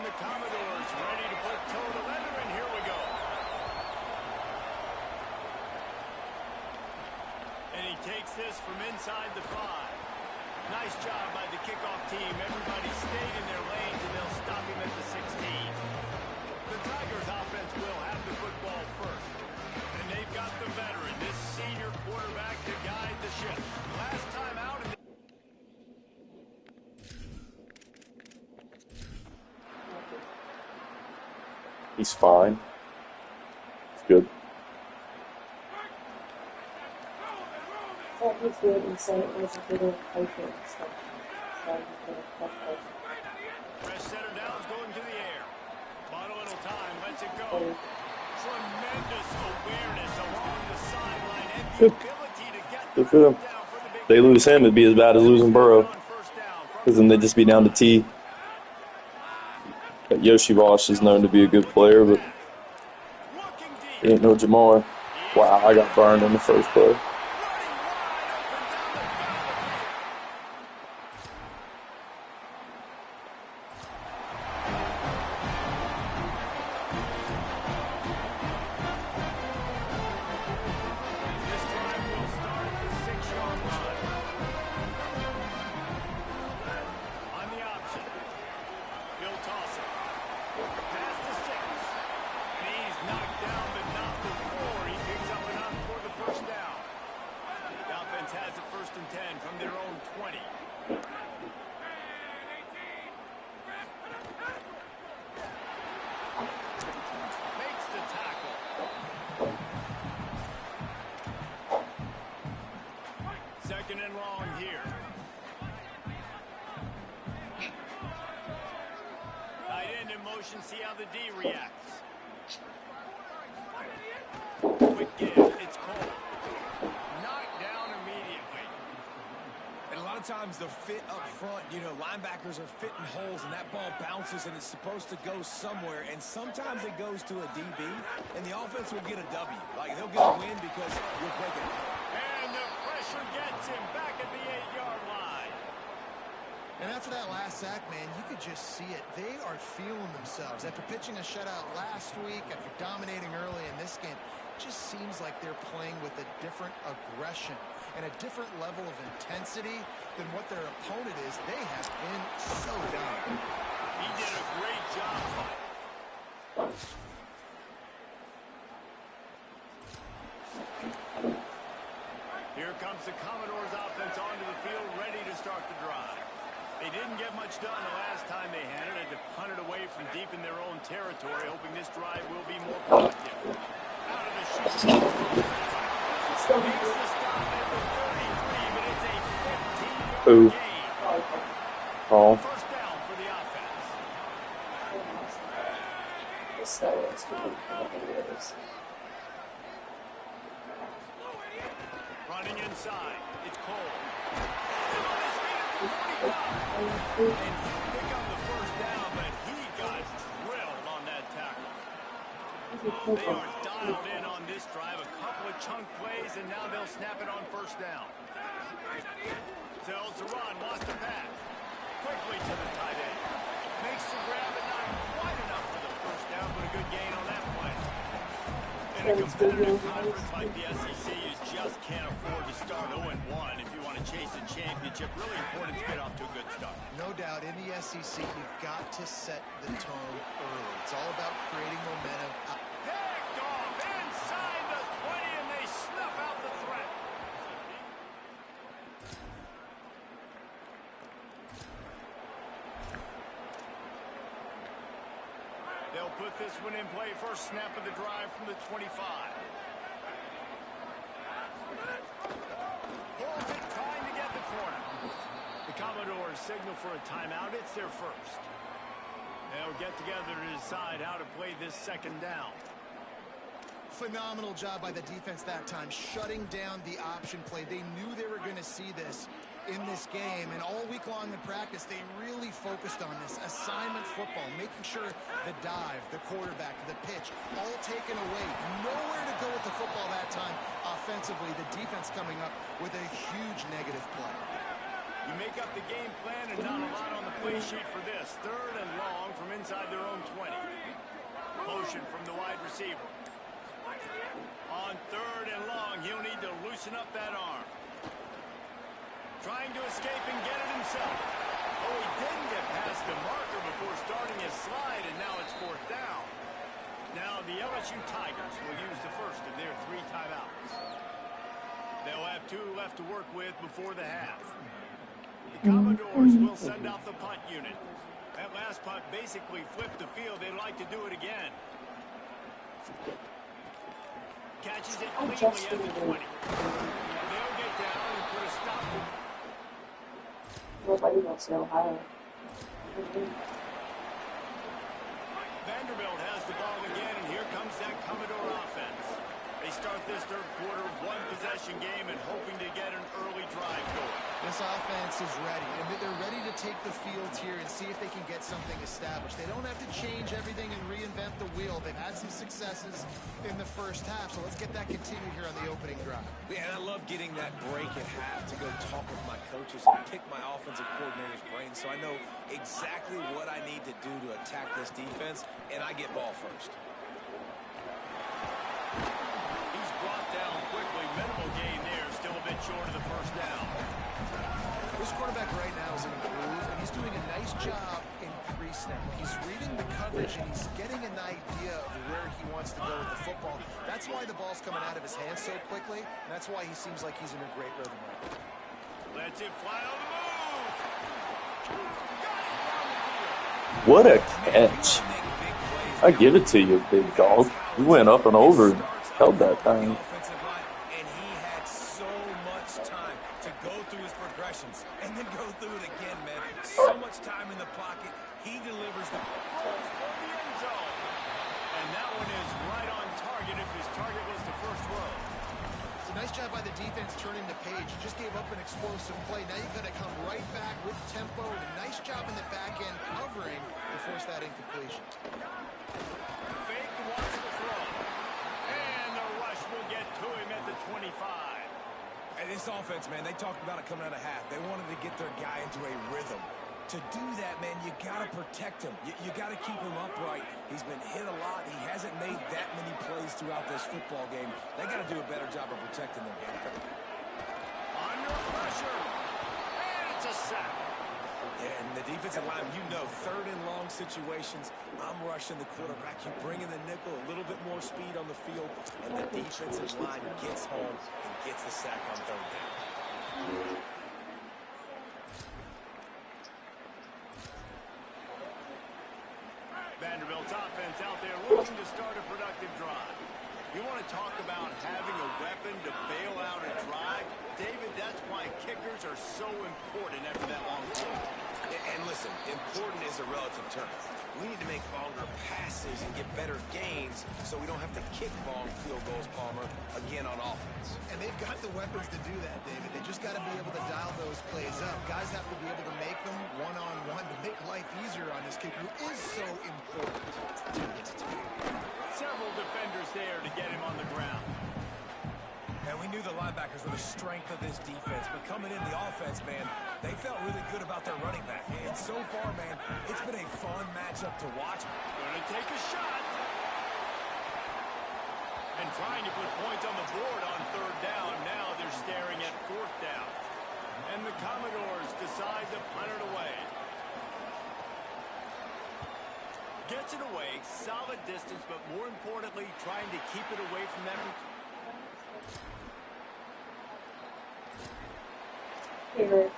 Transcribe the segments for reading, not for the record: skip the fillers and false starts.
the Commodores ready to put toe to leather, and here we go. And he takes this from inside the 5. Nice job by the kickoff team. Everybody stayed in their lanes, and they'll stop him at the 16. The Tigers offense will have the football first. And they've got the veteran, this senior quarterback, to guide the ship. Last time out in the He's fine. It's good. That was weird and so it was a bit of paper and stuff. Fresh center down's going to the air. Bought a little time, lets it go. Tremendous awareness along the sideline and the ability to get Good for them. down for the big. They lose him, it'd be as bad as losing Burrow. Because then they'd just be down to T. But Yoshi Ross is known to be a good player, but he ain't no Jamar. Wow, I got burned in the first play. Has it 1st and 10 from their own 20. Makes the tackle. Second and long here. Tight end in motion, see how the D reacts. Quick give, it's cold. Times the fit up front, you know, linebackers are fitting holes and that ball bounces and it's supposed to go somewhere, and sometimes it goes to a DB and the offense will get a W. Like, they'll get a win because you're breaking it. And the pressure gets him back at the 8-yard line. And after that last sack, man, you could just see it. They are feeling themselves. After pitching a shutout last week, after dominating early in this game, it just seems like they're playing with a different aggression and a different level of intensity than what their opponent is. They have been so down. He did a great job. Here comes the Commodores offense onto the field, ready to start the drive. They didn't get much done the last time they had it. They punted away from deep in their own territory, hoping this drive will be more productive. Out of the chute. Makes the stop at the 33, but it's a 15-yard gain. Oh. First down for the offense. Running inside. It's Cole. And he picked up the first down, but he got drilled on that tackle. They are dialed in on this drive. A couple of chunk plays, and now they'll snap it on first down. Tells the run, wants to pass. Quickly to the tight end. Makes the grab, and not quite enough for the first down, but a good gain on that play. In a competitive conference like the SEC, you just can't afford to start 0-1 if you want to chase a championship. Really important to get off to a good start. No doubt, in the SEC, you've got to set the tone early. It's all about creating momentum. Picked off inside the 20, and they snuff out the threat. They'll put this one in play. First snap of the drive from the 25. Pulls it, trying to get the corner. The Commodores signal for a timeout. It's their first. They'll get together to decide how to play this second down. Phenomenal job by the defense that time, shutting down the option play. They knew they were going to see this in this game, and all week long in practice, they really focused on this assignment football, making sure the dive, the quarterback, the pitch, all taken away. Nowhere to go with the football that time offensively. The defense coming up with a huge negative play. You make up the game plan and not a lot on the play sheet for this. Third and long from inside. inside their own 20. Motion from the wide receiver. On 3rd and long, he'll need to loosen up that arm. Trying to escape and get it himself. Oh, he didn't get past the marker before starting his slide, and now it's 4th down. Now the LSU Tigers will use the first of their 3 timeouts. They'll have 2 left to work with before the half. The Commodores will send out the punt unit. That last punt basically flipped the field. They'd like to do it again. Catches it cleanly at the 20. They'll get down and put a stop to it. Nobody wants to Ohio. Vanderbilt has the ball again, and here comes that Commodore offense. They start this 3rd quarter 1-possession game and hoping to get an early drive going. This offense is ready, and they're ready to take the field here and see if they can get something established. They don't have to change everything and reinvent the wheel. They've had some successes in the first half, so let's get that continued here on the opening drive. Yeah, and I love getting that break at half to go talk with my coaches and pick my offensive coordinator's brain so I know exactly what I need to do to attack this defense, and I get ball first. He's brought down quickly. Minimal gain there. Still a bit short of the 1st down. This quarterback right now is in a groove, and he's doing a nice job in pre-snap. He's reading the coverage, and he's getting an idea of where he wants to go with the football. That's why the ball's coming out of his hands so quickly, and that's why he seems like he's in a great rhythm right now. Lets it fly on the move. What a catch. I give it to you, big dog. You went up and over and held that thing. And he had so much time to go through his progressions and then go through it again, man. So much time in the pocket. He delivers the end zone. And that one is right on target if his target was the 1st row. It's a nice job by the defense turning the page. You just gave up an explosive play. Now you've got to come right back with tempo. And a nice job in the back end covering to force that incompletion. Fake wants to throw. And the rush will get to him at the 25. And this offense, man, they talked about it coming out of half. They wanted to get their guy into a rhythm. To do that, man, you got to protect him. You got to keep him upright. He's been hit a lot. He hasn't made that many plays throughout this football game. They got to do a better job of protecting their guy. Under pressure. And it's a sack. Yeah, and the defensive line, you know, 3rd and long situations, I'm rushing the quarterback. You bring in the nickel, a little bit more speed on the field, and the defensive line gets home and gets the sack on 3rd down. Vanderbilt's offense out there looking to start a productive drive. You want to talk about having a weapon to bail out a drive? David, that's why kickers are so important after that long field. And listen, important is a relative term. We need to make longer passes and get better gains so we don't have to kick long field goals, Palmer, again on offense. And they've got the weapons to do that, David. They just got to be able to dial those plays up. Guys have to be able to make them one-on-one to make life easier on this kicker who is so important. Several defenders there to get him on the ground. And we knew the linebackers were the strength of this defense, but coming in the offense, man, they felt really good about their running back. And so far, man, it's been a fun matchup to watch. Gonna take a shot. And trying to put points on the board on 3rd down. Now they're staring at 4th down. And the Commodores decide to punt it away. Gets it away, solid distance, but more importantly, trying to keep it away from that. Favorite.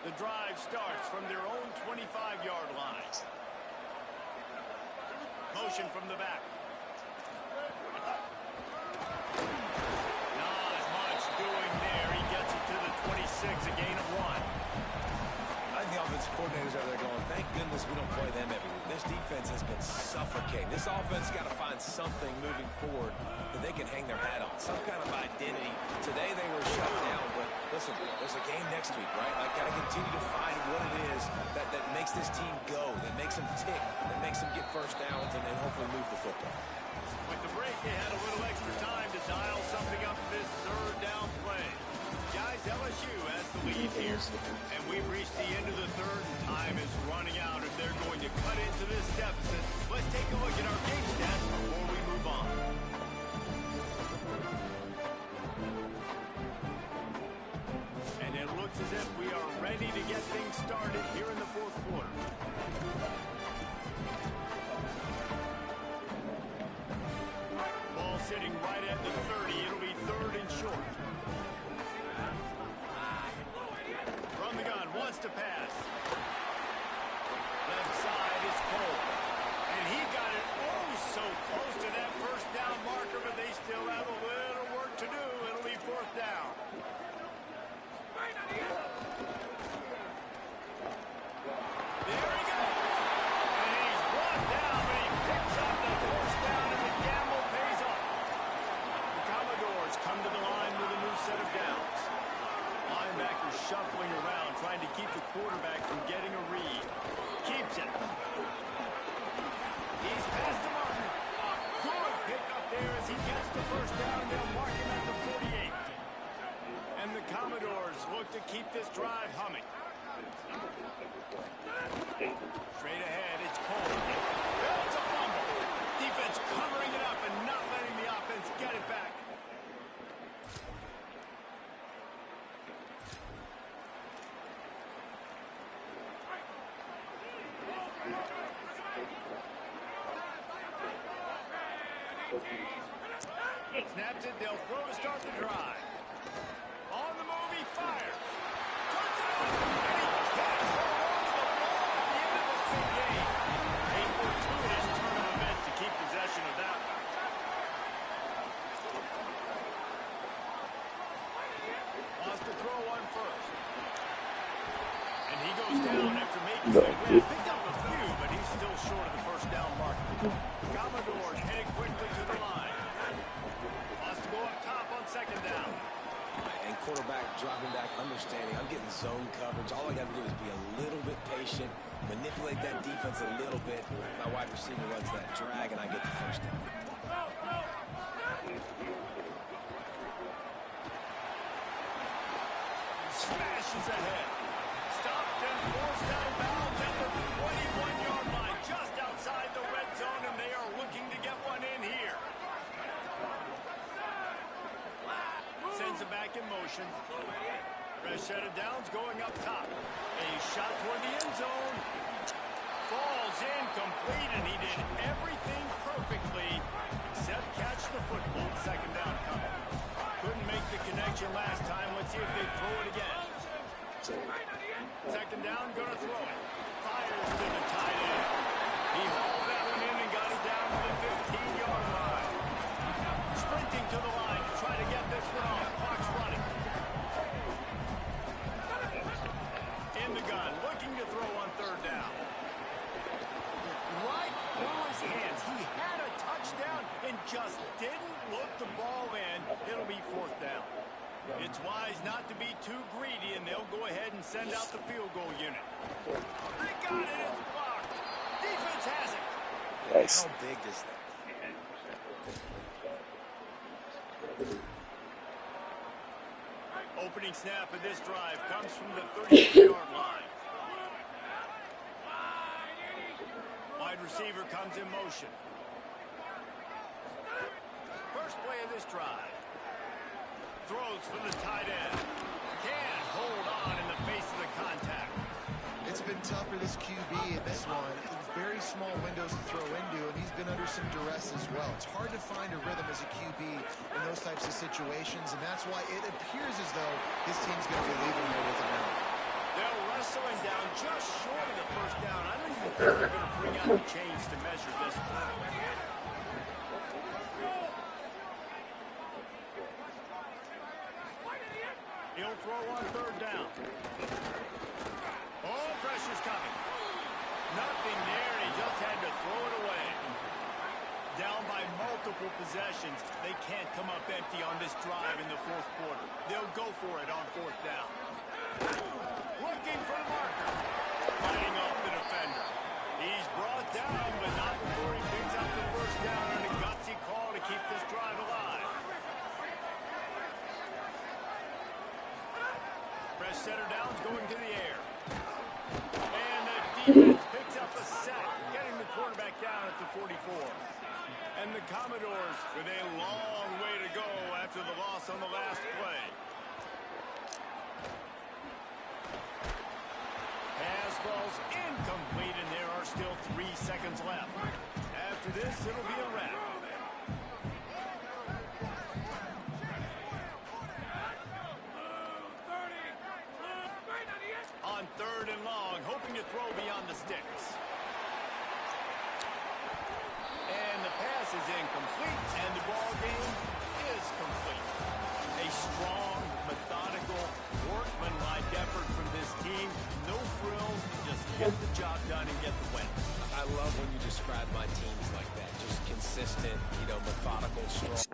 The drive starts from their own 25-yard line. Motion from the back. Not much doing there. He gets it to the 26, a gain of 1. I think the offensive coordinators are there going, thank goodness we don't play them every week. This defense has been suffocating. This offense got to find something moving forward that they can hang their hat on, some kind of identity. Today they were shut down, but listen, there's a game next week, right? I got to continue to find what it is that makes this team go, that makes them tick, that makes them get 1st downs, and then hopefully move the football. With the break, they had a little extra time to dial something up this 3rd down play. Guys, LSU has the lead here. And we've reached the end of the third, and time is running out if they're going to cut into this deficit. Let's take a look at our game stats before we move on. And it looks as if we are ready to get things started here in the fourth quarter. Ball sitting right at the 30. It'll be third and short. From the gun, wants to pass. Left side is Cole. And he got it oh so close to that first down marker, but they still have a little work to do. It'll be fourth down. There he goes. And he's brought down, but he picks up the first down, and the gamble pays off. The Commodores come to the line with a new set of downs. Linebacker shuffling around, trying to keep the quarterback from getting a read. Keeps it. He's past the marker. Good pick up there as he gets the first down. They'll mark him at the 48. And the Commodores look to keep this drive humming. Straight ahead, it's Cole. It's a fumble. Defense covering it up and not letting the offense get it back. Snaps it, they'll throw to start the drive. On the move, he fires. Turns it over, and he can't hold on to the ball at the end of this big game. A fortuitous turn of events to keep possession of that one. Wants to throw one first. And he goes down after making some ground. Picked up a few, but he's still short of the first down mark. Commodores heading quickly to the line. Wants to go up top on second down. And quarterback dropping back, understanding I'm getting zone coverage. All I got to do is be a little bit patient, manipulate that defense a little bit. My wide receiver runs that drag, and I get the first down. Smashes ahead. Stopped and forced out of bounds at the 21-yard line, just outside the red zone, and they are looking to get one in here. Sends it back in motion. Fresh set of downs going up top. A shot toward the end zone. Falls incomplete, and he did everything perfectly except catch the football. Second down coming. Couldn't make the connection last time. Let's see if they throw it again. Second down, gonna throw it. Fires to the tight end. He hauled that one in and got it down to the 15-yard line. Sprinting to the line to try to get this one off. Clock's running. In the gun, looking to throw on third down. Right through his hands. He had a touchdown and just didn't look the ball in. It'll be fourth down. It's wise not to be too greedy, and they'll go ahead and send out the field goal unit. They got it. It's blocked. Defense has it. Nice. How big is that? Opening snap of this drive comes from the 38-yard line. Wide receiver comes in motion. First play of this drive. Throws from the tight end. Can't hold on in the face of the contact. It's been tough for this QB in this one. Very small windows to throw into, and he's been under some duress as well. It's hard to find a rhythm as a QB in those types of situations, and that's why it appears as though his team's going to be leaving there with him now. They're wrestling down just short of the first down. I don't even think they're going to bring out the chains to measure this one. He'll throw on third down. Oh, pressure's coming. Nothing there, and he just had to throw it away. Down by multiple possessions. They can't come up empty on this drive in the fourth quarter. They'll go for it on fourth down. Looking for the marker. Fighting off the defender. He's brought down, but not before he picks up the first down on a gutsy call to keep this drive alive. defense picks up a sack, getting the quarterback down at the 44. And the Commodores with a long way to go after the loss on the last play. Pass falls incomplete, and there are still 3 seconds left. After this, it'll be a wrap. On 3rd and long, hoping to throw beyond the sticks. And the pass is incomplete, and the ball game is complete. A strong, methodical, workmanlike effort from this team. No frills, just get the job done and get the win. I love when you describe my teams like that. Just consistent, methodical, strong.